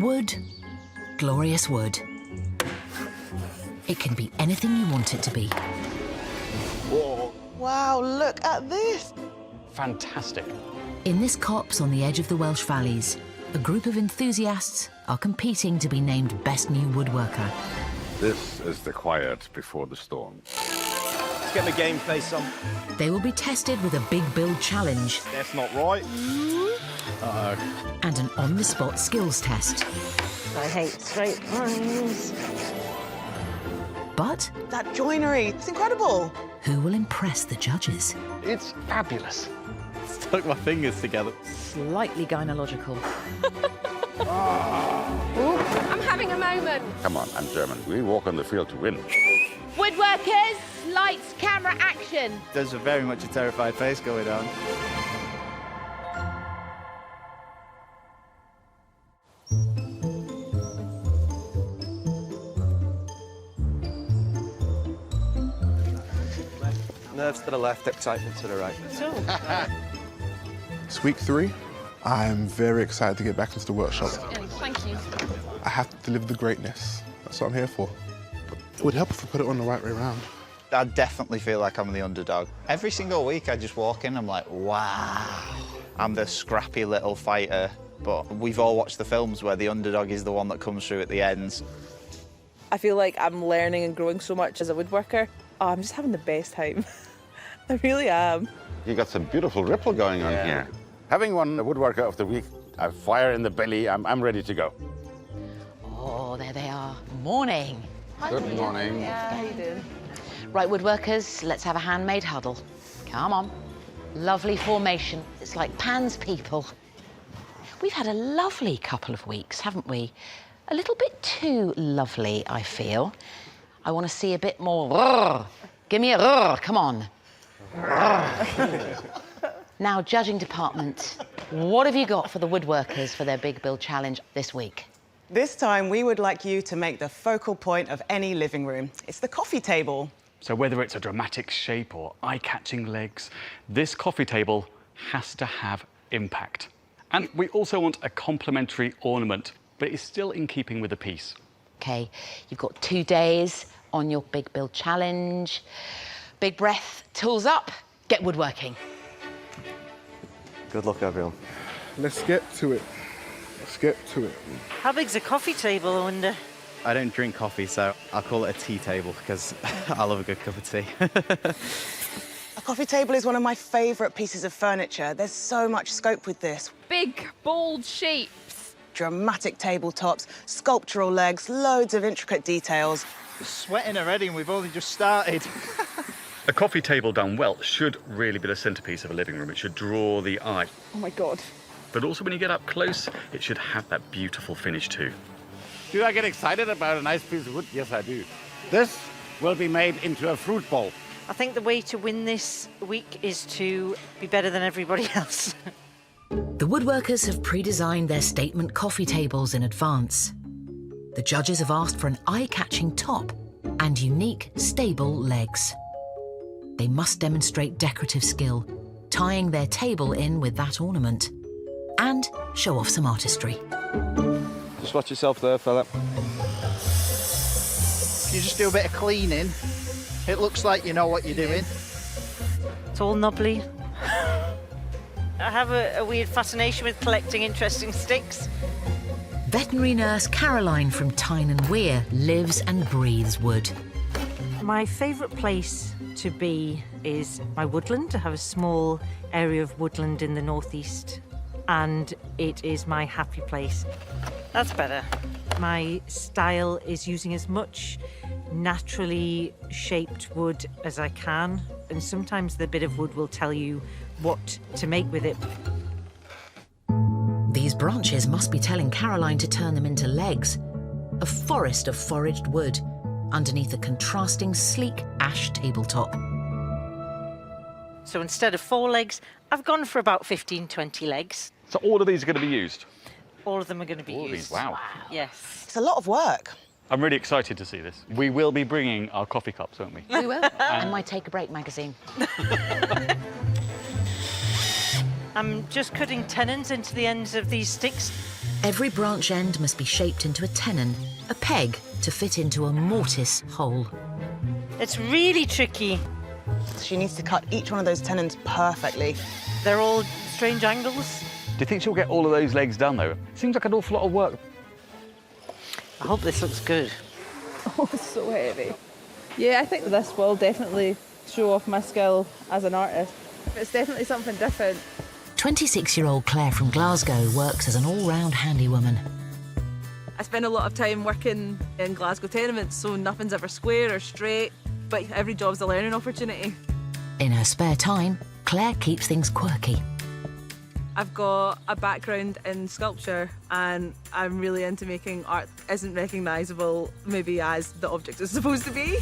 Wood, glorious wood. It can be anything you want it to be. Whoa. Wow, look at this. Fantastic. In this copse on the edge of the Welsh Valleys, a group of enthusiasts are competing to be named Best New Woodworker. This is the quiet before the storm. Let's get my game face on. They will be tested with a big build challenge. That's not right. Uh-oh. And an on-the-spot skills test. I hate straight lines. But That joinery, it's incredible. who will impress the judges? It's fabulous. Stuck my fingers together. Slightly gynecological. I'm having a moment. Come on, I'm German. We walk on the field to win. Woodworkers, lights, camera, action. There's very much a terrified face going on. Nerves to the left, excitement to the right. It's week 3. I'm very excited to get back into the workshop. Thank you. I have to deliver the greatness. That's what I'm here for. It would help if I put it on the right way around. I definitely feel like I'm the underdog. Every single week I just walk in, I'm like, wow. I'm the scrappy little fighter, but we've all watched the films where the underdog is the one that comes through at the ends. I feel like I'm learning and growing so much as a woodworker. Oh, I'm just having the best time. I really am. You got some beautiful ripple going on here. Having won the Woodworker of the Week, I have fire in the belly. I'm ready to go. Oh, there they are. Morning. Good morning. How you doing? Right, woodworkers, let's have a handmade huddle. Come on. Lovely formation. It's like Pan's people. We've had a lovely couple of weeks, haven't we? A little bit too lovely, I feel. I want to see a bit more roar. Give me a roar, come on. Now, judging department, what have you got for the woodworkers for their big build challenge this week? This time, we would like you to make the focal point of any living room. It's the coffee table. So whether it's a dramatic shape or eye-catching legs, this coffee table has to have impact. And we also want a complementary ornament, but it's still in keeping with the piece. Okay, you've got 2 days on your big build challenge. Big breath, tools up, get woodworking. Good luck, everyone. Let's get to it. Let's get to it. How big's a coffee table, I wonder? I don't drink coffee, so I'll call it a tea table because I love a good cup of tea. A coffee table is one of my favourite pieces of furniture. There's so much scope with this. Big, bold shapes. Dramatic tabletops, sculptural legs, loads of intricate details. Sweating already and we've only just started. A coffee table done well should really be the centerpiece of a living room. It should draw the eye. Oh my God. But also when you get up close, it should have that beautiful finish too. Do I get excited about a nice piece of wood? Yes, I do. This will be made into a fruit bowl. I think the way to win this week is to be better than everybody else. The woodworkers have pre-designed their statement coffee tables in advance. The judges have asked for an eye-catching top and unique, stable legs. They must demonstrate decorative skill, tying their table in with that ornament, and show off some artistry. Just watch yourself there, fella. You just do a bit of cleaning. It looks like you know what you're doing. It's all knobbly. I have a weird fascination with collecting interesting sticks. Veterinary nurse Caroline from Tyne and Weir lives and breathes wood. My favourite place to be is my woodland. I have a small area of woodland in the northeast, and it is my happy place. That's better. My style is using as much naturally shaped wood as I can, and sometimes the bit of wood will tell you what to make with it. These branches must be telling Caroline to turn them into legs, a forest of foraged wood, underneath a contrasting sleek ash tabletop. So instead of 4 legs, I've gone for about 15, 20 legs. So all of these are going to be used? All of them are going to be All of used. these, wow. Yes. It's a lot of work. I'm really excited to see this. We will be bringing our coffee cups, won't we? We will. And my Take a Break magazine. I'm just cutting tenons into the ends of these sticks. Every branch end must be shaped into a tenon, a peg to fit into a mortise hole. It's really tricky. She needs to cut each one of those tenons perfectly. They're all strange angles. Do you think she'll get all of those legs done, though? Seems like an awful lot of work. I hope this looks good. Oh, it's so heavy. Yeah, I think this will definitely show off my skill as an artist. It's definitely something different. 26-year-old Claire from Glasgow works as an all-round handywoman. I spend a lot of time working in Glasgow tenements, so nothing's ever square or straight, but every job's a learning opportunity. In her spare time, Claire keeps things quirky. I've got a background in sculpture and I'm really into making art that isn't recognisable maybe as the object is supposed to be.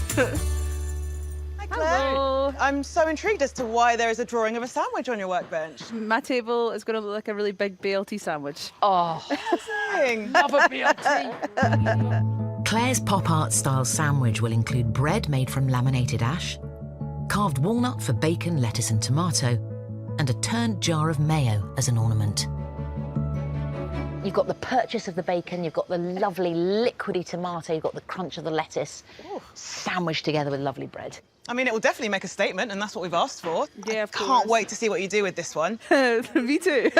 Hi, Claire. Hello. I'm so intrigued as to why there is a drawing of a sandwich on your workbench. My table is going to look like a really big BLT sandwich. Oh, Dang. love a BLT. Claire's pop art style sandwich will include bread made from laminated ash, carved walnut for bacon, lettuce and tomato, and a turned jar of mayo as an ornament. You've got the purchase of the bacon, you've got the lovely liquidy tomato, you've got the crunch of the lettuce, sandwiched together with lovely bread. I mean, it will definitely make a statement, and that's what we've asked for. Yeah, of course. Can't wait to see what you do with this one. Me too.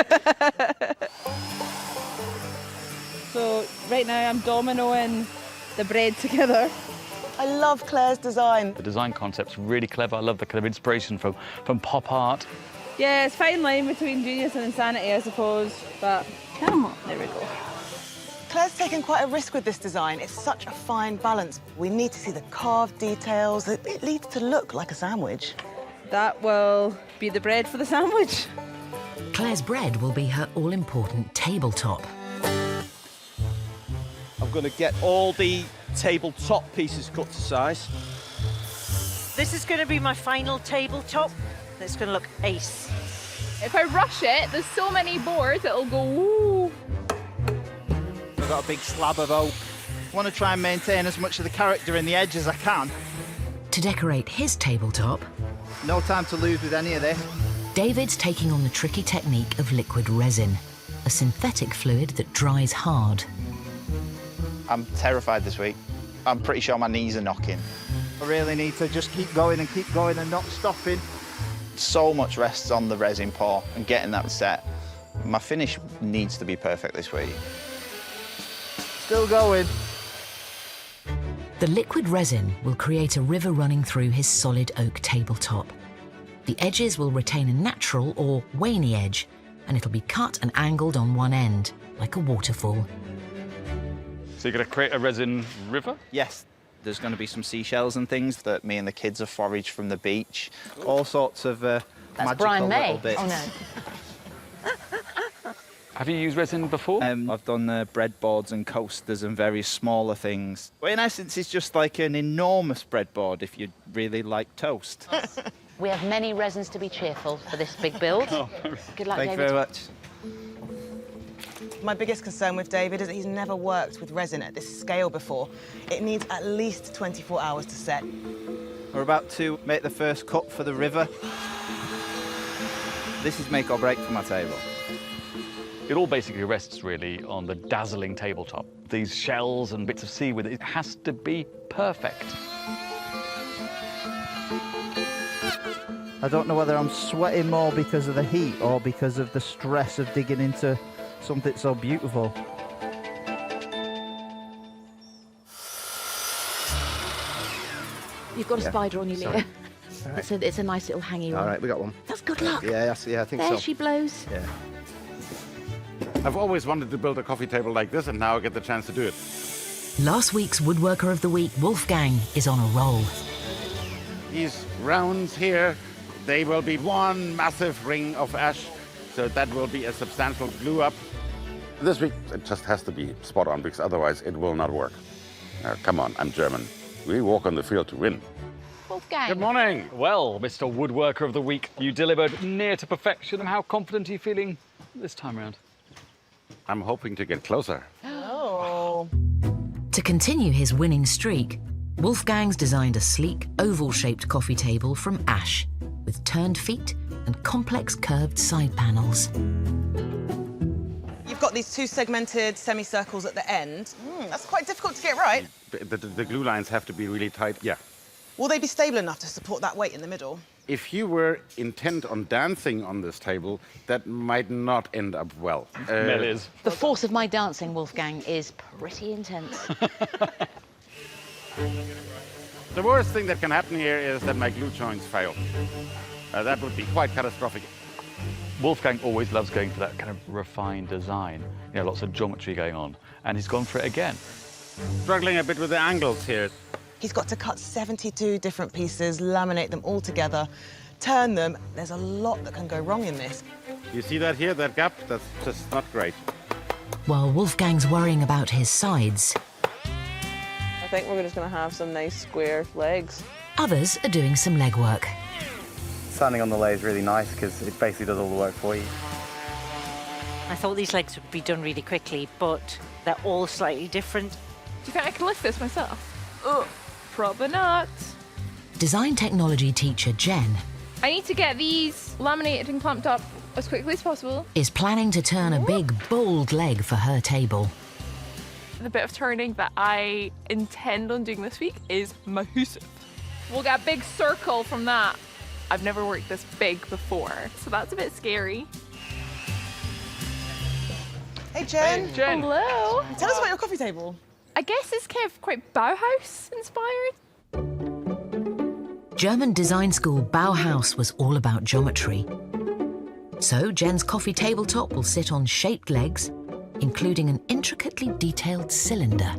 So right now I'm dominoing the bread together. I love Claire's design. The design concept's really clever. I love the kind of inspiration from pop art. Yeah, it's a fine line between genius and insanity, I suppose, but come on, there we go. Claire's taken quite a risk with this design. It's such a fine balance. We need to see the carved details. It needs to look like a sandwich. That will be the bread for the sandwich. Claire's bread will be her all-important tabletop. I'm going to get all the tabletop pieces cut to size. This is going to be my final tabletop. It's going to look ace. If I rush it, there's so many boards, it'll go woo. I've got a big slab of oak. I want to try and maintain as much of the character in the edge as I can. To decorate his tabletop, No time to lose with any of this. David's taking on the tricky technique of liquid resin, a synthetic fluid that dries hard. I'm terrified this week. I'm pretty sure my knees are knocking. I really need to just keep going and not stopping. So much rests on the resin pour and getting that set. My finish needs to be perfect this week. Still going. The liquid resin will create a river running through his solid oak tabletop. The edges will retain a natural or waney edge, and it'll be cut and angled on one end, like a waterfall. So you're going to create a resin river? Yes. There's going to be some seashells and things that me and the kids have foraged from the beach. All sorts of magical Brian May. little bits. Oh, no. Have you used resin before? I've done breadboards and coasters and various smaller things. But in essence, it's just like an enormous breadboard if you really like toast. We have many resins to be cheerful for this big build. Good luck, Thank you David. very much. My biggest concern with David is that he's never worked with resin at this scale before. It needs at least 24 hours to set. We're about to make the first cut for the river. This is make or break for my table. It all basically rests, really, on the dazzling tabletop. These shells and bits of seaweed, it has to be perfect. I don't know whether I'm sweating more because of the heat or because of the stress of digging into something so beautiful. You've got a spider on your lid. It's a nice little hangy one. All right, we got one. That's good luck. Yeah, I think There so. she blows. Yeah. I've always wanted to build a coffee table like this, and now I get the chance to do it. Last week's Woodworker of the Week, Wolfgang, is on a roll. These rounds here, they will be one massive ring of ash, so that will be a substantial glue up. This week, it just has to be spot on, because otherwise it will not work. Now, come on, I'm German. We walk on the field to win. Wolfgang. Good morning. Well, Mr. Woodworker of the Week, you delivered near to perfection. How confident are you feeling this time round? I'm hoping to get closer. Oh. To continue his winning streak, Wolfgang's designed a sleek, oval-shaped coffee table from ash, with turned feet and complex curved side panels. You've You've got these 2 segmented semicircles at the end. That's quite difficult to get right. The glue lines have to be really tight, yeah. Will they be stable enough to support that weight in the middle? If you were intent on dancing on this table, that might not end up well. Mel is. The force of my dancing, Wolfgang, is pretty intense. The worst thing that can happen here is that my glue joints fail. That would be quite catastrophic. Wolfgang always loves going for that kind of refined design. You know, lots of geometry going on. And he's gone for it again. Struggling a bit with the angles here. He's got to cut 72 different pieces, laminate them all together, turn them. There's a lot that can go wrong in this. You see that here, that gap? That's just not great. While Wolfgang's worrying about his sides, I think we're just going to have some nice square legs. others are doing some legwork. Standing on the lathe is really nice because it basically does all the work for you. I thought these legs would be done really quickly, but they're all slightly different. Do you think I can lift this myself? Oh, probably not. Design technology teacher Jen I need to get these laminated and clamped up as quickly as possible. is planning to turn a big, bold leg for her table. The bit of turning that I intend on doing this week is massive. We'll get a big circle from that. I've never worked this big before, so that's a bit scary. Hey, Jen. Hey, Jen. Hello. Tell us about your coffee table. I guess it's kind of quite Bauhaus inspired. German design school Bauhaus was all about geometry. So Jen's coffee tabletop will sit on shaped legs, including an intricately detailed cylinder.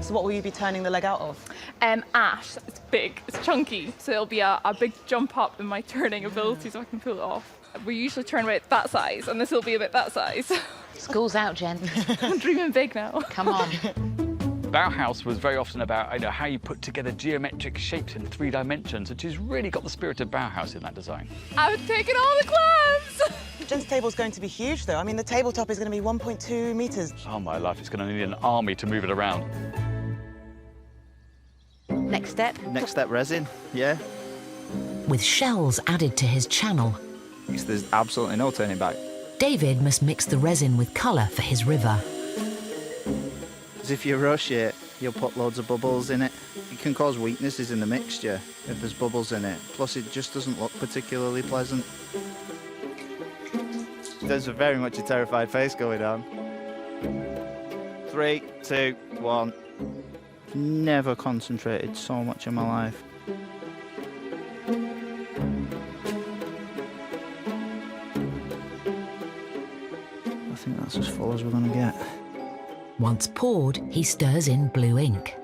So what will you be turning the leg out of? Ash. It's big, it's chunky, so it'll be a big jump up in my turning ability so I can pull it off. We usually turn about that size, and this will be about that size. School's out, Jen. I'm dreaming big now. Come on. Bauhaus was very often about how you put together geometric shapes in 3 dimensions, which has really got the spirit of Bauhaus in that design. I've taken all the class! Jen's table's going to be huge, though. I mean, the tabletop is going to be 1.2 metres. Oh, my life, it's going to need an army to move it around. Next step. Next step, resin, yeah. With shells added to his channel, There's absolutely no turning back. David must mix the resin with colour for his river. Because if you rush it, you'll put loads of bubbles in it. It can cause weaknesses in the mixture if there's bubbles in it. Plus, it just doesn't look particularly pleasant. There's very much a terrified face going on. 3, 2, 1. Never concentrated so much in my life. I think that's as full as we're going to get. Once poured, he stirs in blue ink.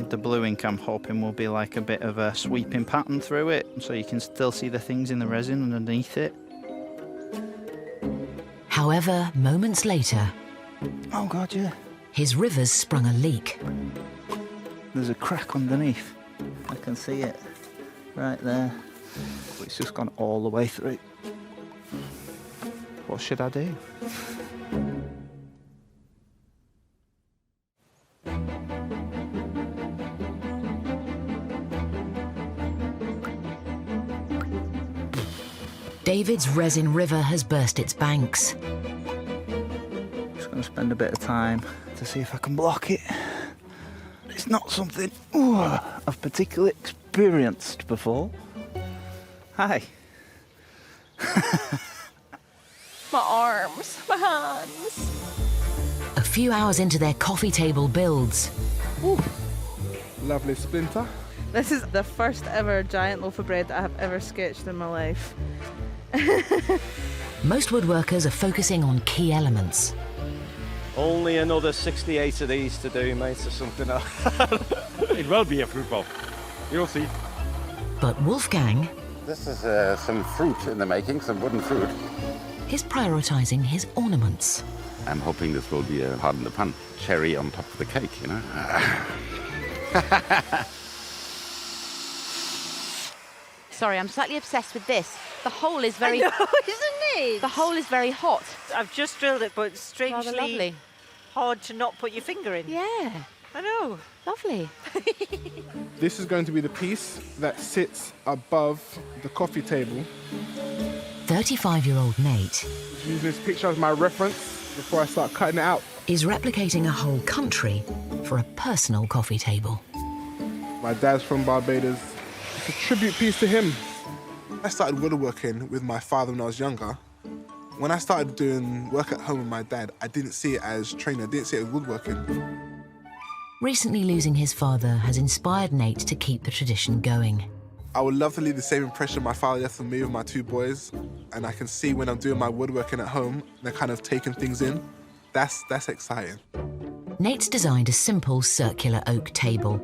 The blue ink, I'm hoping, will be like a bit of a sweeping pattern through it, so you can still see the things in the resin underneath it. However, moments later, Oh God, yeah. his river's sprung a leak. There's a crack underneath. I can see it right there. It's just gone all the way through. What should I do? David's resin river has burst its banks. Just going to spend a bit of time to see if I can block it. It's not something I've particularly experienced before. Hi. My arms, my hands. A few hours into their coffee table builds, Lovely splinter. This is the first ever giant loaf of bread that I have ever sketched in my life. most woodworkers are focusing on key elements. Only another 68 of these to do, mate, or something else. It will be a fruit bowl. You'll see. But Wolfgang This is some fruit in the making, some wooden fruit. is prioritising his ornaments. I'm hoping this will be a, pardon the pun, cherry on top of the cake, you know? Sorry, I'm slightly obsessed with this. The hole is very... I know, isn't it? The hole is very hot. I've just drilled it, but it's Rather strangely lovely. hard to not put your finger in. Yeah, I know. lovely. This is going to be the piece that sits above the coffee table. 35-year-old Nate Use this picture as my reference before I start cutting it out. is replicating a whole country for a personal coffee table. My dad's from Barbados. It's a tribute piece to him. I started woodworking with my father when I was younger. When I started doing work at home with my dad, I didn't see it as training, I didn't see it as woodworking. Recently losing his father has inspired Nate to keep the tradition going. I would love to leave the same impression my father left on me with my two boys, and I can see when I'm doing my woodworking at home, they're kind of taking things in. That's exciting. Nate's designed a simple circular oak table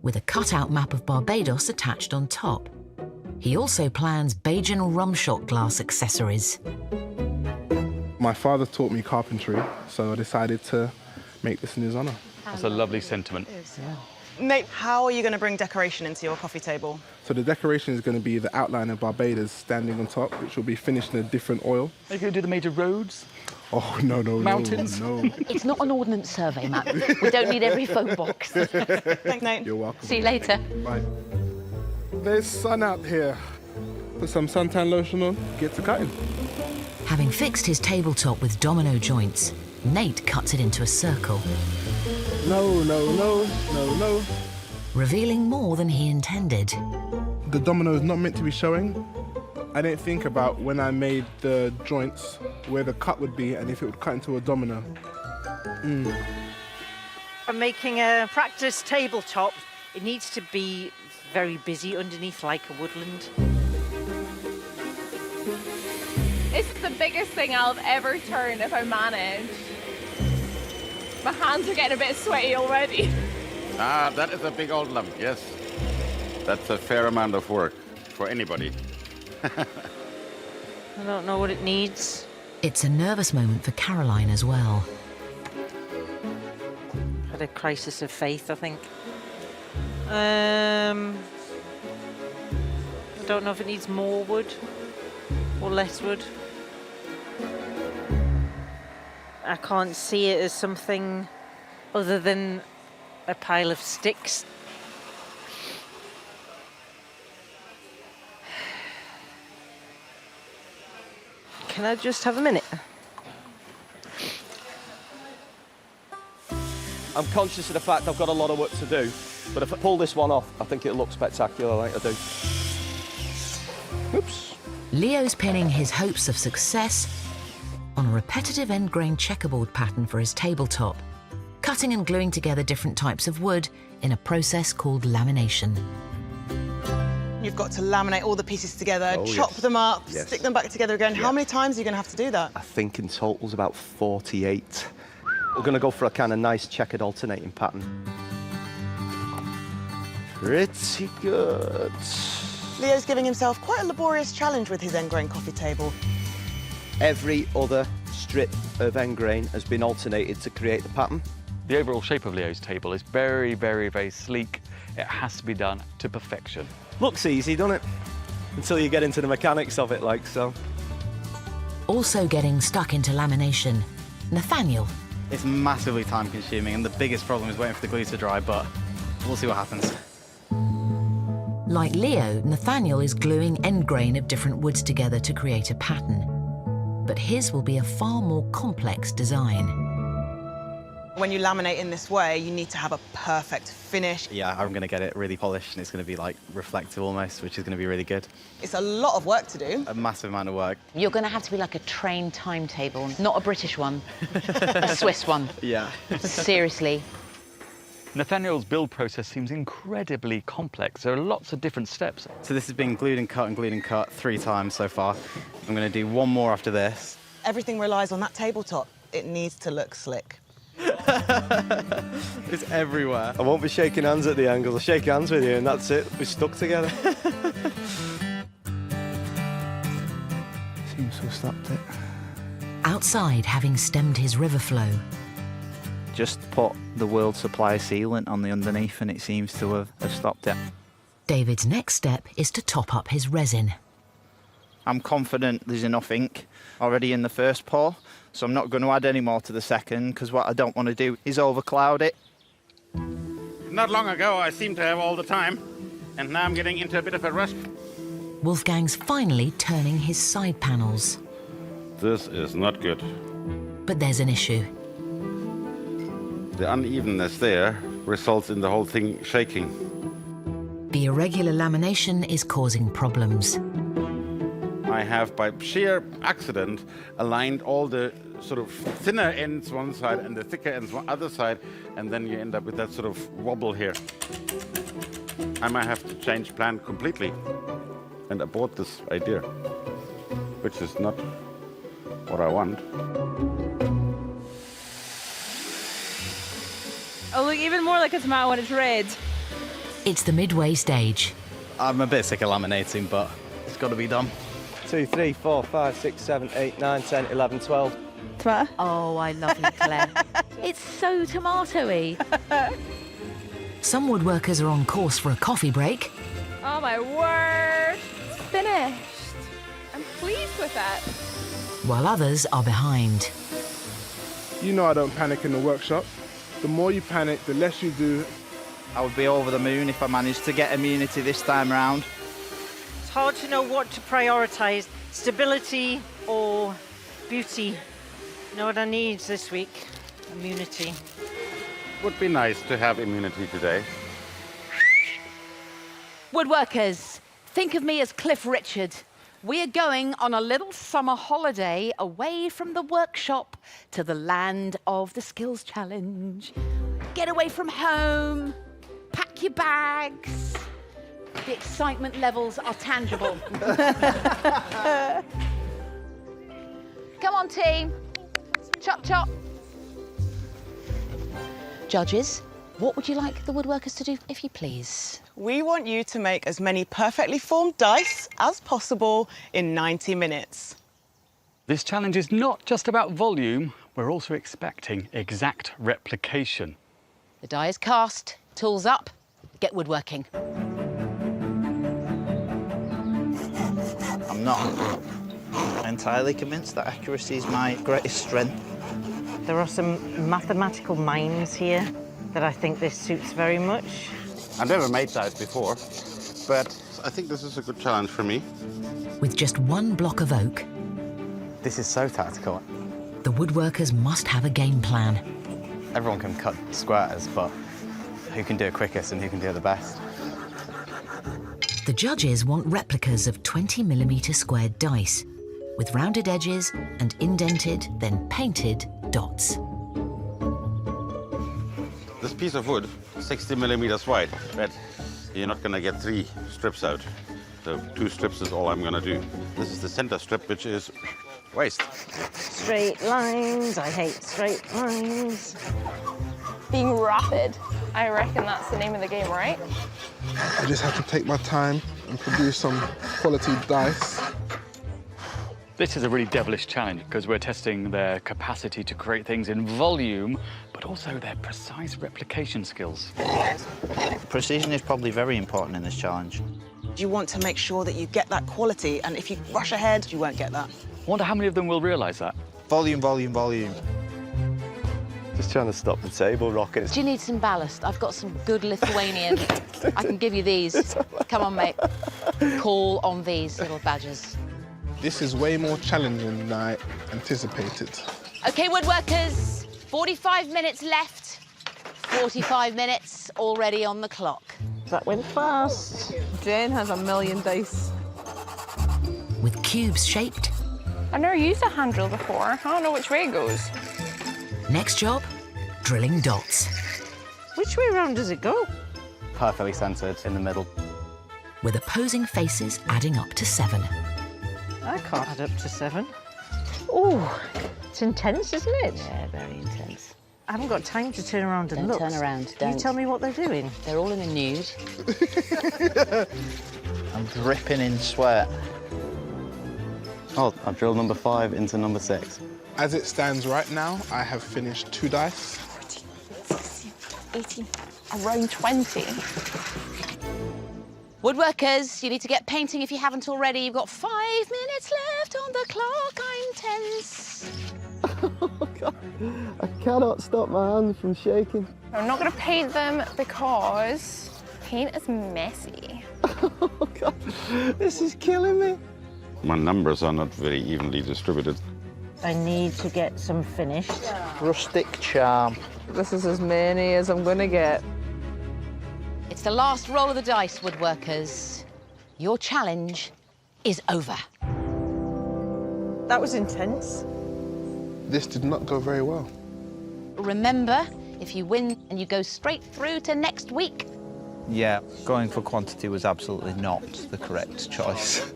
with a cut-out map of Barbados attached on top. He also plans Bajan rum shot glass accessories. My father taught me carpentry, so I decided to make this in his honour. That's a lovely sentiment. Nate, how are you going to bring decoration into your coffee table? So the decoration is going to be the outline of Barbados standing on top, which will be finished in a different oil. Are you going to do the major roads? Oh, no. Mountains? No. It's not an ordnance survey, Matt. We don't need every phone box. Thanks, Nate. You're welcome. See you later. Bye. There's sun out here. Put some suntan lotion on, get to cutting. Having fixed his tabletop with domino joints, Nate cuts it into a circle, No. revealing more than he intended. The domino is not meant to be showing. I didn't think about when I made the joints where the cut would be and if it would cut into a domino. I'm making a practice tabletop. It needs to be very busy underneath like a woodland. It's the biggest thing I'll ever turn if I manage. My hands are getting a bit sweaty already. Ah, that is a big old lump, yes. That's a fair amount of work for anybody. I don't know what it needs. It's a nervous moment for Caroline as well. Had a crisis of faith, I think. I don't know if it needs more wood or less wood. I can't see it as something other than a pile of sticks. Can I just have a minute? I'm conscious of the fact I've got a lot of work to do, but if I pull this one off, I think it'll look spectacular like I do. Oops. Leo's pinning his hopes of success on a repetitive end grain checkerboard pattern for his tabletop, cutting and gluing together different types of wood in a process called lamination. You've got to laminate all the pieces together, chop yes. them up, Yes. stick them back together again. How many times are you going to have to do that? I think in total's about 48. We're going to go for a kind of nice checkered alternating pattern. Pretty good. Leo's giving himself quite a laborious challenge with his end grain coffee table. Every other strip of end grain has been alternated to create the pattern. The overall shape of Leo's table is very, very, very sleek. It has to be done to perfection. Looks easy, doesn't it? Until you get into the mechanics of it, like so. Also getting stuck into lamination, Nathaniel. It's massively time consuming and the biggest problem is waiting for the glue to dry, but we'll see what happens. Like Leo, Nathaniel is gluing end grain of different woods together to create a pattern. But his will be a far more complex design. When you laminate in this way, you need to have a perfect finish. Yeah, I'm going to get it really polished and it's going to be like reflective almost, which is going to be really good. It's a lot of work to do. A massive amount of work. You're going to have to be like a trained timetable, not a British one, a Swiss one. Yeah. Seriously. Nathaniel's build process seems incredibly complex. There are lots of different steps. So this has been glued and cut 3 times so far. I'm going to do one more after this. Everything relies on that tabletop. It needs to look slick. It's everywhere. I won't be shaking hands at the angles. I'll shake hands with you and that's it. We're stuck together. Seems to have stopped it. Outside, having stemmed his river flow, Just put the world supply sealant on the underneath and it seems to have stopped it. David's next step is to top up his resin. I'm confident there's enough ink already in the first pour, so I'm not going to add any more to the second because what I don't want to do is overcloud it. Not long ago, I seemed to have all the time, and now I'm getting into a bit of a rush. Wolfgang's finally turning his side panels. This is not good. But there's an issue. The unevenness there results in the whole thing shaking. The irregular lamination is causing problems. I have, by sheer accident, aligned all the sort of thinner ends one side and the thicker ends one other side, and then you end up with that sort of wobble here. I might have to change plan completely and abort this idea, which is not what I want. Oh, look even more like a tomato when it's red. It's the midway stage. I'm a bit sick of laminating, but it's got to be done. 2, 3, 4, 5, 6, 7, 8, 9, 10, 11, 12. Tomato. Oh, I love you, Claire. It's so tomatoey. Some woodworkers are on course for a coffee break. Oh my word! It's finished. I'm pleased with it. While others are behind. You know I don't panic in the workshop. The more you panic, the less you do. I would be over the moon if I managed to get immunity this time round. It's hard to know what to prioritise, stability or beauty. You know what I need this week? Immunity. Would be nice to have immunity today. Woodworkers, think of me as Cliff Richard. We are going on a little summer holiday away from the workshop to the land of the Skills Challenge. Get away from home, pack your bags. The excitement levels are tangible. Come on, team. Chop, chop. Judges, what would you like the woodworkers to do, if you please? We want you to make as many perfectly formed dice as possible in 90 minutes. This challenge is not just about volume, we're also expecting exact replication. The die is cast, tools up, get woodworking. I'm not entirely convinced that accuracy is my greatest strength. There are some mathematical minds here that I think this suits very much. I've never made dice before, but I think this is a good challenge for me. With just one block of oak, This is so tactical. the woodworkers must have a game plan. Everyone can cut squares, but who can do it quickest and who can do it the best? The judges want replicas of 20mm squared dice, with rounded edges and indented, then painted dots. This piece of wood, 60mm wide, but you're not gonna get 3 strips out. So 2 strips is all I'm gonna do. This is the center strip, which is waste. Straight lines, I hate straight lines. Being rapid. I reckon that's the name of the game, right? I just have to take my time and produce some quality dice. This is a really devilish challenge because we're testing their capacity to create things in volume, but also their precise replication skills. Precision is probably very important in this challenge. You want to make sure that you get that quality, and if you rush ahead, you won't get that. I wonder how many of them will realise that. Volume, volume, volume. Just trying to stop the table rocking. Do you need some ballast? I've got some good Lithuanian. I can give you these. Come on, mate. Call on these little badgers. This is way more challenging than I anticipated. OK, woodworkers, 45 minutes left. 45 minutes already on the clock. That went fast. Jen has a million dice. With cubes shaped, I've never used a hand drill before. I don't know which way it goes. next job, drilling dots. Which way round does it go? Perfectly centered in the middle. With opposing faces adding up to 7. I can't add up to 7. Oh, it's intense, isn't it? Yeah, very intense. I haven't got time to turn around and Don't look. turn around, Can you don't. tell me what they're doing? They're all in a nude. I'm dripping in sweat. Oh, I've drilled number 5 into number 6. As it stands right now, I have finished 2 dice. 18, around 20. Woodworkers, you need to get painting if you haven't already. You've got 5 minutes left on the clock. I'm tense. Oh, God. I cannot stop my hands from shaking. I'm not going to paint them because paint is messy. Oh God, this is killing me. My numbers are not very evenly distributed. I need to get some finished. Rustic charm. This is as many as I'm going to get. It's the last roll of the dice, woodworkers. Your challenge is over. That was intense. This did not go very well. Remember, if you win and you go straight through to next week. Yeah, going for quantity was absolutely not the correct choice.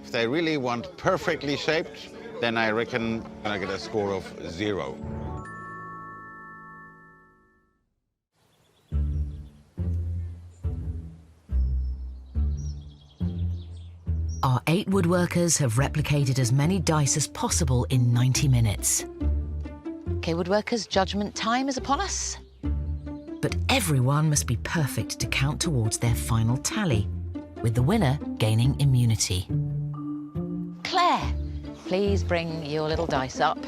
If they really want perfectly shaped, then I reckon I'm gonna get a score of 0. Our 8 woodworkers have replicated as many dice as possible in 90 minutes. Okay, woodworkers, judgment time is upon us. But everyone must be perfect to count towards their final tally, with the winner gaining immunity. Claire, please bring your little dice up.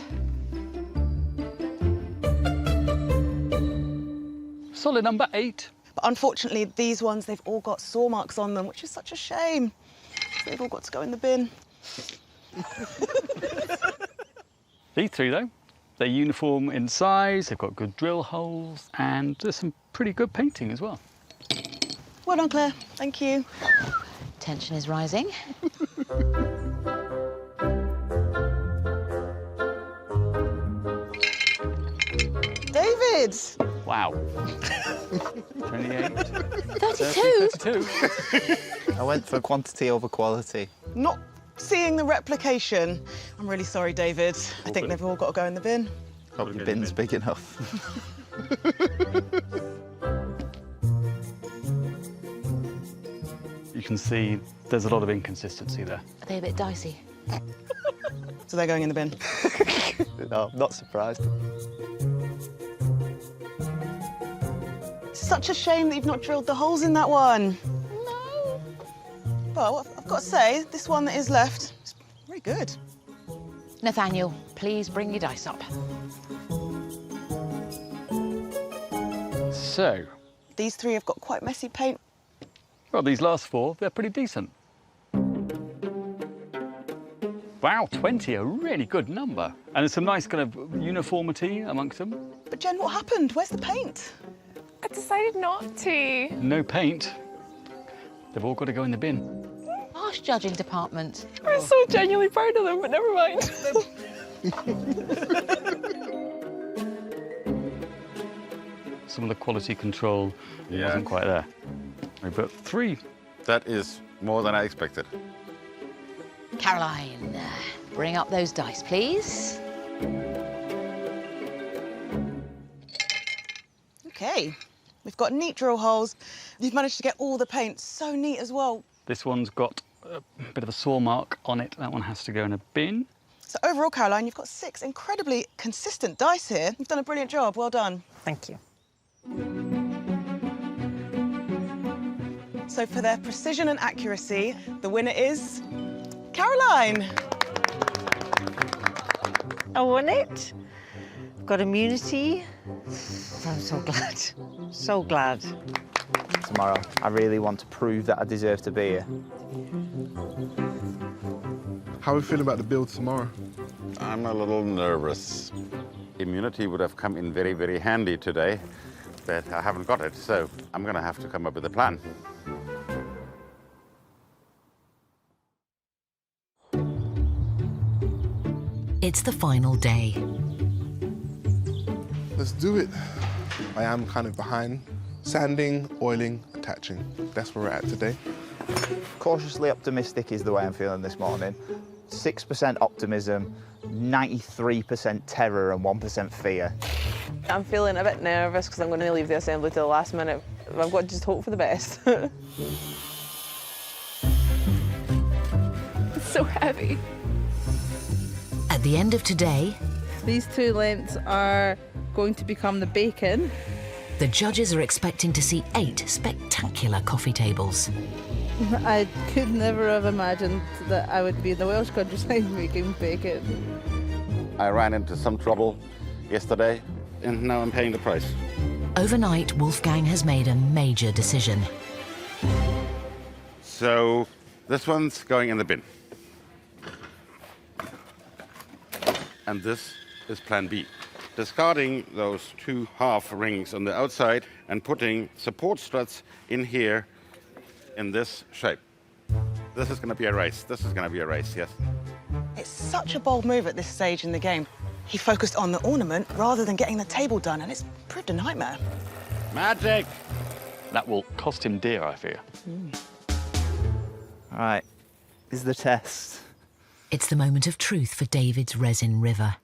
Solid number 8. But unfortunately, these ones, they've all got saw marks on them, which is such a shame. So they've all got to go in the bin. These 3, though, they're uniform in size, they've got good drill holes, and there's some pretty good painting as well. Well done, Claire. Thank you. Tension is rising. David! Wow. 28. 32? 32. I went for quantity over quality. Not seeing the replication. I'm really sorry, David. I think they've all got to go in the bin. Hope your bin's big enough. You can see there's a lot of inconsistency there. Are they a bit dicey? So they're going in the bin. No, I'm not surprised. Such a shame that you've not drilled the holes in that one. No. Well, I've got to say, this one that is left is very good. Nathaniel, please bring your dice up. So, These 3 have got quite messy paint. well, these last 4, they're pretty decent. Wow, 20, a really good number. And there's some nice kind of uniformity amongst them. But Jen, what happened? Where's the paint? I decided not to. No paint. They've all got to go in the bin. Harsh judging department. I'm so genuinely proud of them, but never mind. Some of the quality control wasn't quite there. But 3. That is more than I expected. Caroline, bring up those dice, please. Okay, we've got neat drill holes. You've managed to get all the paint so neat as well. This one's got a bit of a saw mark on it. That one has to go in a bin. So overall, Caroline, you've got 6 incredibly consistent dice here. You've done a brilliant job. Well done. Thank you. So for their precision and accuracy, the winner is Caroline. I won it. Got immunity. I'm so glad. So glad. Tomorrow, I really want to prove that I deserve to be here. How are we feeling about the build tomorrow? I'm a little nervous. Immunity would have come in very, very handy today, but I haven't got it, so I'm gonna have to come up with a plan. It's the final day. Let's do it. I am kind of behind. Sanding, oiling, attaching. That's where we're at today. Cautiously optimistic is the way I'm feeling this morning. 6% optimism, 93% terror and 1% fear. I'm feeling a bit nervous because I'm going to leave the assembly to the last minute. I've got to just hope for the best. It's so heavy. At the end of today, These 2 lengths are going to become the bacon. the judges are expecting to see 8 spectacular coffee tables. I could never have imagined that I would be in the Welsh countryside making bacon. I ran into some trouble yesterday, and now I'm paying the price. Overnight, Wolfgang has made a major decision. So this one's going in the bin. And this is plan B. Discarding those 2 half rings on the outside and putting support struts in here in this shape. This is going to be a race. This is going to be a race, yes. It's such a bold move at this stage in the game. He focused on the ornament rather than getting the table done, and it's proved a nightmare. Magic! That will cost him dear, I fear. All right, this is the test. It's the moment of truth for David's resin river.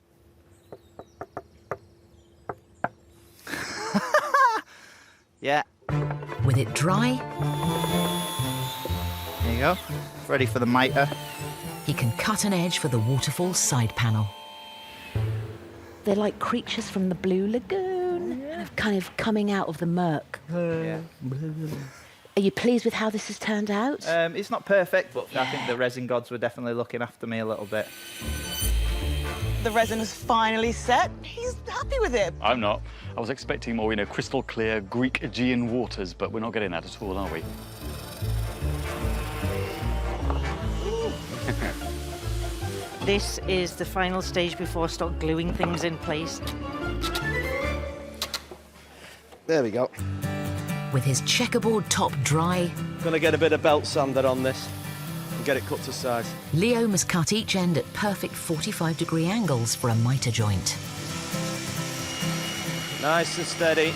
Yeah, With it dry, there you go. Ready for the mitre. he can cut an edge for the waterfall side panel. They're like creatures from the Blue Lagoon, kind of coming out of the murk. Yeah. Are you pleased with how this has turned out? It's not perfect, but I think the resin gods were definitely looking after me a little bit. The resin is finally set. He's happy with it. I'm not. I was expecting more, crystal clear Greek Aegean waters, but we're not getting that at all, are we? This is the final stage before I start gluing things in place. There we go. With his checkerboard top dry, Gonna get a bit of belt sander on this and get it cut to size. Leo must cut each end at perfect 45-degree angles for a mitre joint. Nice and steady.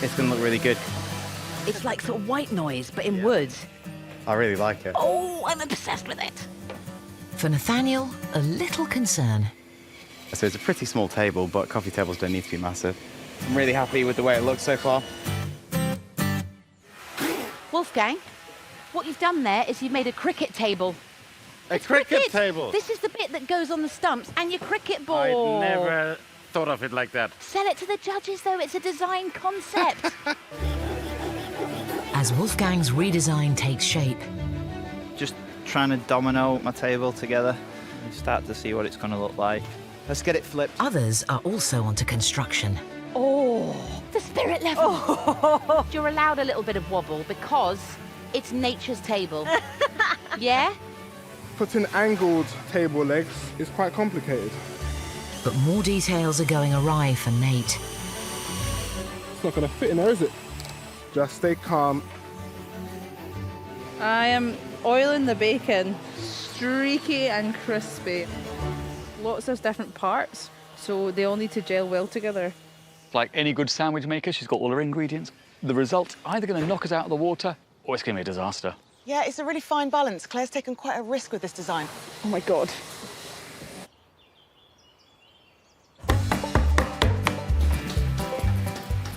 It's going to look really good. It's like sort of white noise, but in wood. I really like it. Oh, I'm obsessed with it. For Nathaniel, a little concern. So it's a pretty small table, but coffee tables don't need to be massive. I'm really happy with the way it looks so far. Wolfgang, what you've done there is you've made a cricket table. A cricket table? This is the bit that goes on the stumps and your cricket ball. I'd never thought of it like that. Sell it to the judges, though. It's a design concept. As Wolfgang's redesign takes shape, Just trying to domino my table together and start to see what it's going to look like. Let's get it flipped. others are also onto construction. Oh, the spirit level. You're allowed a little bit of wobble because it's nature's table. Yeah? Putting angled table legs is quite complicated. But more details are going awry for Nate. It's not going to fit in there, is it? Just stay calm. I am oiling the bacon, streaky and crispy. Lots of different parts, so they all need to gel well together. Like any good sandwich maker, she's got all her ingredients. The result, either going to knock us out of the water or it's going to be a disaster. Yeah, it's a really fine balance. Claire's taken quite a risk with this design. Oh my God.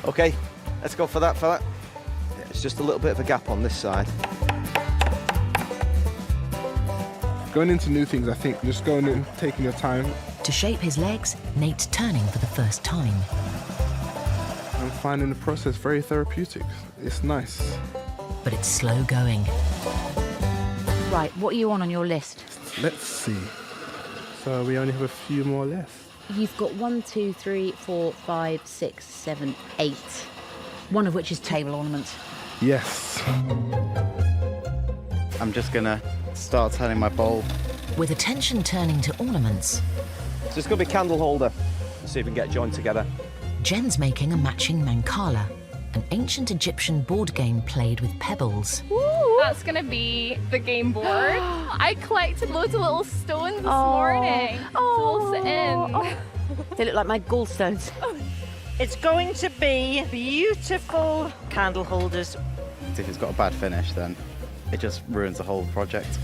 Okay, let's go for that fella. Yeah, it's just a little bit of a gap on this side. Going into new things, I think, just going in, taking your time. To shape his legs, Nate's turning for the first time. I'm finding the process very therapeutic. It's nice. But it's slow going. Right, what are you on your list? Let's see. So we only have a few more left. You've got 1, 2, 3, 4, 5, 6, 7, 8. One of which is table ornaments. Yes. I'm just going to start turning my bowl. With attention turning to ornaments, So it's going to be candle holder. Let's see if we can get it joined together. Jen's making a matching mancala, an ancient Egyptian board game played with pebbles. That's gonna be the game board. I collected loads of little stones this morning. So we'll sit in. They look like my gallstones. It's going to be beautiful candle holders. If it's got a bad finish, then it just ruins the whole project.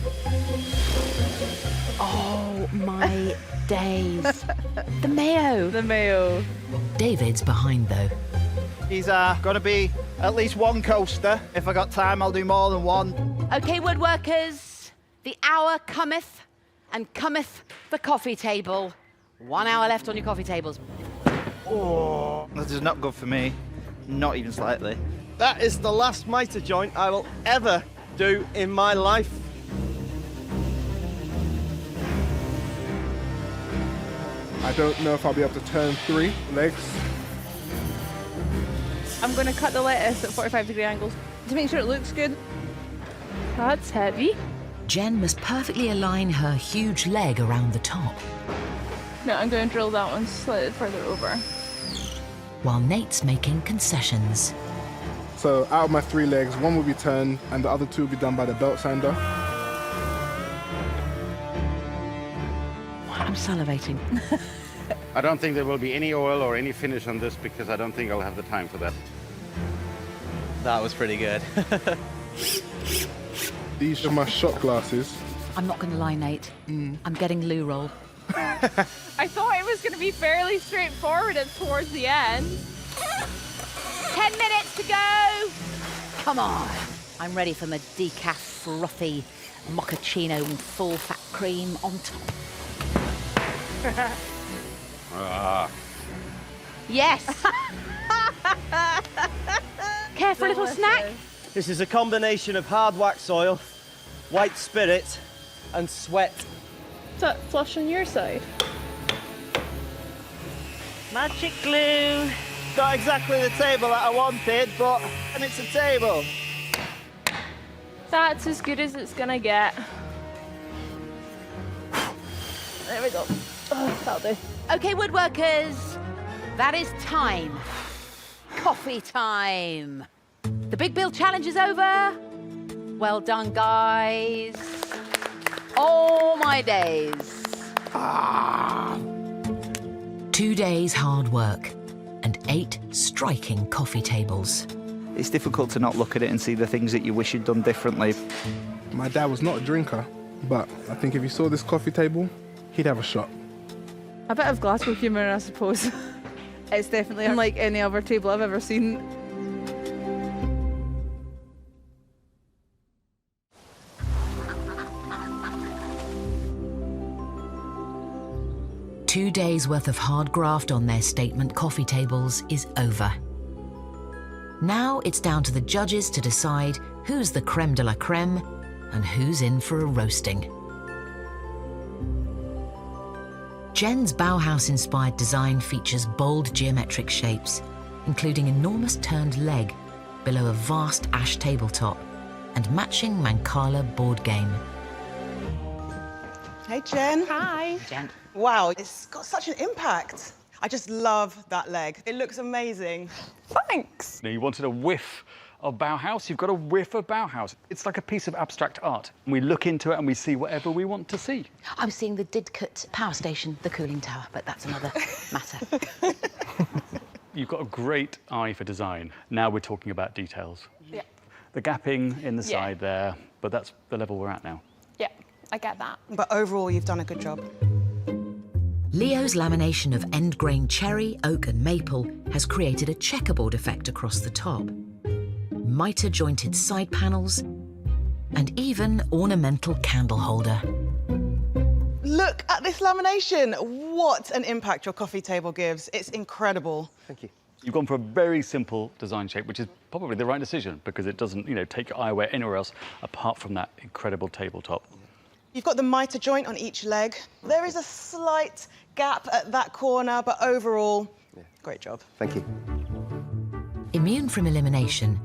Oh my days. The mayo. The mayo. David's behind though. These are going to be at least one coaster. If I got time, I'll do more than one. Okay, woodworkers, the hour cometh, and cometh the coffee table. 1 hour left on your coffee tables. Oh, this is not good for me. Not even slightly. That is the last mitre joint I will ever do in my life. I don't know if I'll be able to turn 3 legs. I'm going to cut the lettuce at 45-degree angles to make sure it looks good. That's heavy. Jen must perfectly align her huge leg around the top, No, I'm going to drill that one slightly further over. while Nate's making concessions. So out of my 3 legs, 1 will be turned and the other 2 will be done by the belt sander. I'm salivating. I don't think there will be any oil or any finish on this because I don't think I'll have the time for that. That was pretty good. These are my shot glasses. I'm not going to lie, Nate. I'm getting loo roll. I thought it was going to be fairly straightforward towards the end. 10 minutes to go! Come on. I'm ready for my decaf frothy mochaccino and full fat cream on top. Yes! Care for a little snack? This is a combination of hard wax oil, white spirit, and sweat. Is that flush on your side? Magic glue. Not exactly the table that I wanted, but it's a table. That's as good as it's going to get. There we go. Oh, that'll do. Okay, woodworkers, that is time. Coffee time. The Big Bill challenge is over. Well done, guys. All my days. 2 days hard work and 8 striking coffee tables. It's difficult to not look at it and see the things that you wish you'd done differently. My dad was not a drinker, but I think if he saw this coffee table, he'd have a shot. A bit of Glasgow humour, I suppose. It's definitely unlike any other table I've ever seen. Two days' worth of hard graft on their statement coffee tables is over. Now it's down to the judges to decide who's the creme de la creme and who's in for a roasting. Jen's Bauhaus-inspired design features bold geometric shapes, including enormous turned leg below a vast ash tabletop and matching Mancala board game. Hey, Jen. Hi. Jen. Wow, it's got such an impact. I just love that leg. It looks amazing. Thanks. Now, you wanted a whiff of Bauhaus, you've got a whiff of Bauhaus. It's like a piece of abstract art. We look into it and we see whatever we want to see. I was seeing the Didcot power station, the cooling tower, but that's another matter. You've got a great eye for design. Now we're talking about details. Yeah. The gapping in the Yeah. side there, but that's the level we're at now. Yeah, I get that. But overall, you've done a good job. Leo's lamination of end-grain cherry, oak and maple has created a checkerboard effect across the top. Mitre-jointed side panels and even ornamental candle holder. Look at this lamination. What an impact your coffee table gives. It's incredible. Thank you. You've gone for a very simple design shape, which is probably the right decision because it doesn't, take your eye away anywhere else apart from that incredible tabletop. You've got the mitre joint on each leg. There is a slight gap at that corner, but overall, great job. Thank you. Immune from elimination,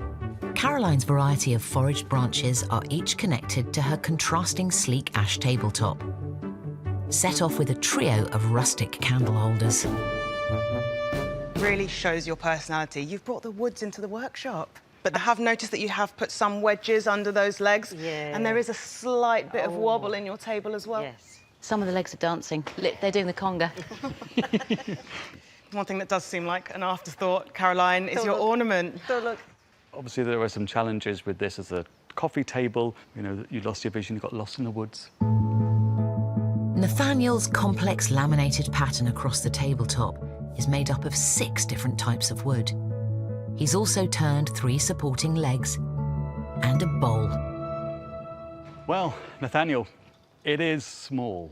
Caroline's variety of foraged branches are each connected to her contrasting sleek ash tabletop, set off with a trio of rustic candle holders. Really shows your personality. You've brought the woods into the workshop. But I have noticed that you have put some wedges under those legs. Yeah. And there is a slight bit of wobble in your table as well. Yes. Some of the legs are dancing. They're doing the conga. One thing that does seem like an afterthought, Caroline, is your ornament. Don't look. Obviously, there are some challenges with this as a coffee table. You lost your vision, you got lost in the woods. Nathaniel's complex laminated pattern across the tabletop is made up of 6 different types of wood. He's also turned 3 supporting legs and a bowl. Well, Nathaniel, it is small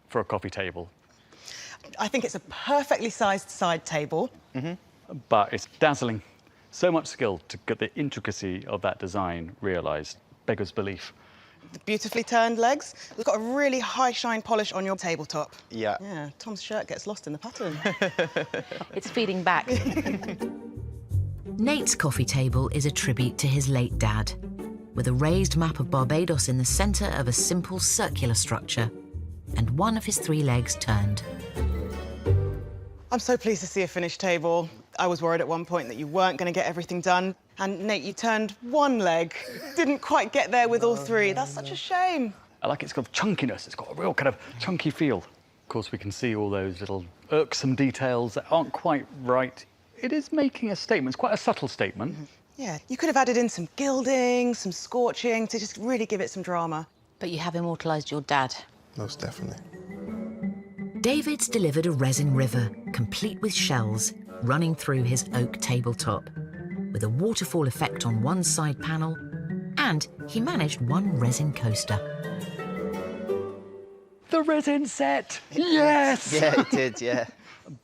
for a coffee table, I think it's a perfectly sized side table. but it's dazzling. So much skill to get the intricacy of that design realised. Beggars belief. The beautifully turned legs. We've got a really high shine polish on your tabletop. Yeah. Yeah, Tom's shirt gets lost in the pattern. It's feeding back. Nate's coffee table is a tribute to his late dad, with a raised map of Barbados in the centre of a simple circular structure, and one of his 3 legs turned. I'm so pleased to see a finished table. I was worried at one point that you weren't going to get everything done. And Nate, you turned 1 leg. Didn't quite get there with all 3. That's such a shame. I like its kind of chunkiness. It's got a real kind of chunky feel. Of course, we can see all those little irksome details that aren't quite right. It is making a statement. It's quite a subtle statement. Yeah, you could have added in some gilding, some scorching to just really give it some drama. But you have immortalised your dad. Most definitely. David's delivered a resin river, complete with shells, running through his oak tabletop, with a waterfall effect on one side panel, and he managed 1 resin coaster. The resin set! Yes! Yeah, it did, yeah.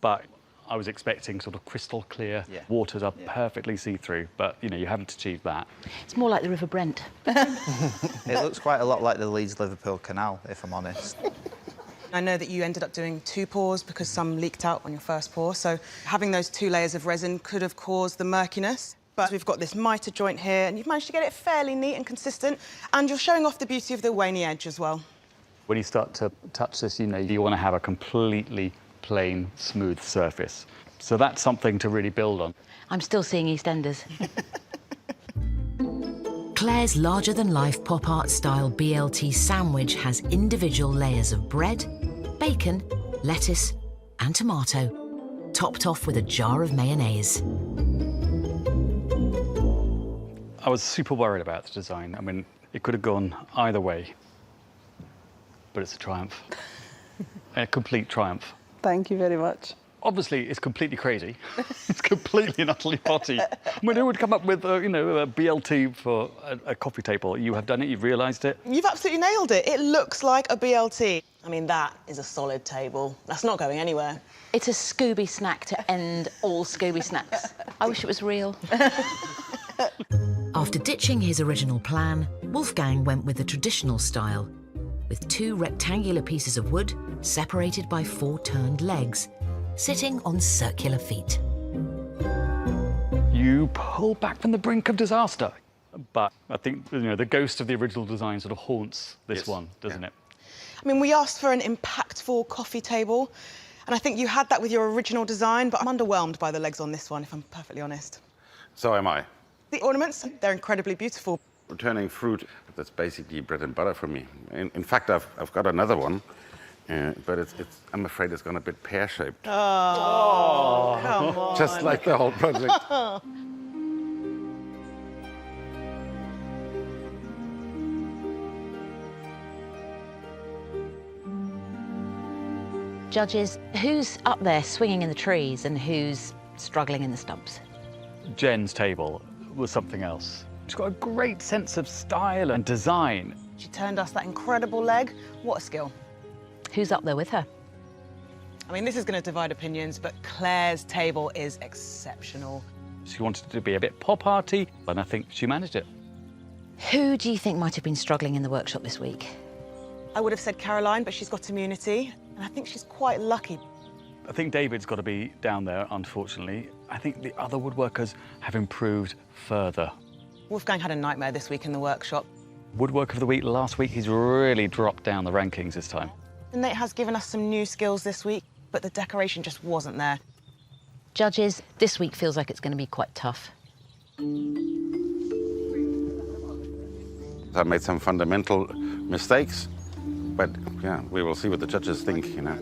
But I was expecting sort of crystal clear, waters are perfectly see-through, but, you know, you haven't achieved that. It's more like the River Brent. It looks quite a lot like the Leeds-Liverpool Canal, if I'm honest. I know that you ended up doing 2 pours because some leaked out on your first pour, so having those 2 layers of resin could have caused the murkiness. But we've got this mitre joint here, and you've managed to get it fairly neat and consistent, and you're showing off the beauty of the waney edge as well. When you start to touch this, you know, you want to have a completely plain, smooth surface. So that's something to really build on. I'm still seeing EastEnders. Claire's larger-than-life pop art style BLT sandwich has individual layers of bread, bacon, lettuce and tomato, topped off with a jar of mayonnaise. I was super worried about the design. I mean, it could have gone either way, but it's a triumph. A complete triumph. Thank you very much. Obviously, it's completely crazy. It's completely and utterly potty. I mean, who would come up with, you know, a BLT for a coffee table? You have done it, you've realised it. You've absolutely nailed it. It looks like a BLT. I mean, that is a solid table. That's not going anywhere. It's a Scooby snack to end all Scooby snacks. I wish it was real. After ditching his original plan, Wolfgang went with the traditional style, with 2 rectangular pieces of wood separated by 4 turned legs, sitting on circular feet. You pull back from the brink of disaster. But I think, you know, the ghost of the original design sort of haunts this one, doesn't it? I mean, we asked for an impactful coffee table, and I think you had that with your original design, but I'm underwhelmed by the legs on this one, if I'm perfectly honest. So am I. The ornaments, they're incredibly beautiful. Turning fruit, that's basically bread and butter for me. In fact, I've got another one, but I'm afraid it's gone a bit pear-shaped. Oh, come on. Just like the whole project. Judges, who's up there swinging in the trees and who's struggling in the stumps? Jen's table was something else. She's got a great sense of style and design. She turned us that incredible leg. What a skill. Who's up there with her? I mean, this is going to divide opinions, but Claire's table is exceptional. She wanted it to be a bit pop-arty, and I think she managed it. Who do you think might have been struggling in the workshop this week? I would have said Caroline, but she's got immunity, and I think she's quite lucky. I think David's got to be down there, unfortunately. I think the other woodworkers have improved further. Wolfgang had a nightmare this week in the workshop. Woodworker of the week last week, he's really dropped down the rankings this time. And Nate has given us some new skills this week, but the decoration just wasn't there. Judges, this week feels like it's going to be quite tough. I made some fundamental mistakes, but yeah, we will see what the judges think, you know.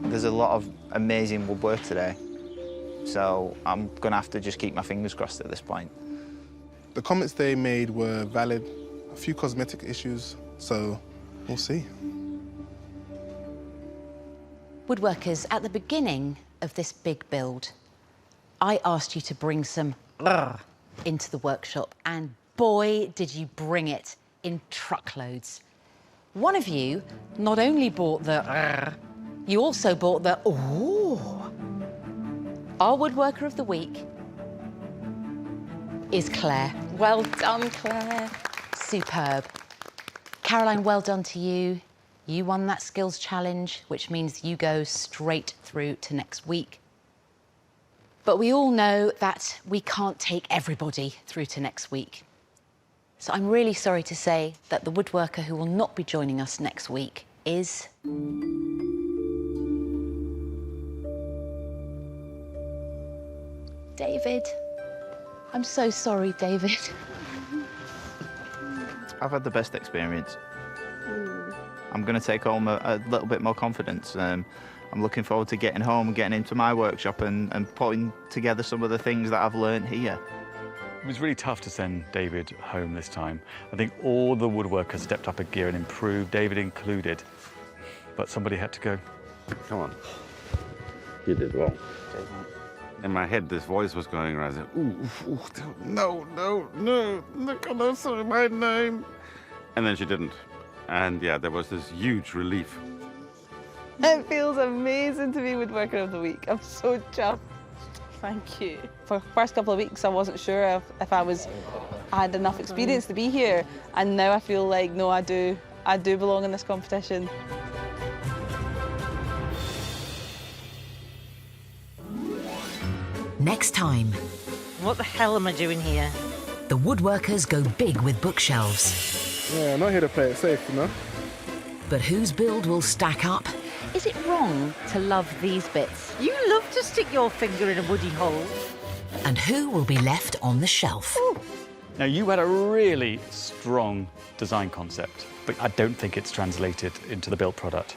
There's a lot of amazing woodwork today, so I'm going to have to just keep my fingers crossed at this point. The comments they made were valid, a few cosmetic issues, so we'll see. Woodworkers, at the beginning of this big build, I asked you to bring some into the workshop, and boy, did you bring it in truckloads. One of you not only bought the you also bought the ooh. Our Woodworker of the Week is Claire. Well done, Claire. Superb. Caroline, well done to you. You won that skills challenge, which means you go straight through to next week. But we all know that we can't take everybody through to next week. So I'm really sorry to say that the woodworker who will not be joining us next week is... David. I'm so sorry, David. I've had the best experience. I'm going to take home a little bit more confidence. I'm looking forward to getting home and getting into my workshop and putting together some of the things that I've learned here. It was really tough to send David home this time. I think all the woodworkers stepped up a gear and improved, David included. But somebody had to go. Come on. You did well. In my head, this voice was going around, saying, ooh, no, they're gonna say my name. And then she didn't. And yeah, there was this huge relief. It feels amazing to be Woodworker of the Week. I'm so chuffed. Thank you. For the first couple of weeks, I wasn't sure if I had enough experience to be here. And now I feel like, no, I do belong in this competition. Next time, What the hell am I doing here? the woodworkers go big with bookshelves. Yeah, I'm not here to play it safe, you know? But whose build will stack up? Is it wrong to love these bits? You love to stick your finger in a woody hole. And who will be left on the shelf? Now, you had a really strong design concept, but I don't think it's translated into the built product.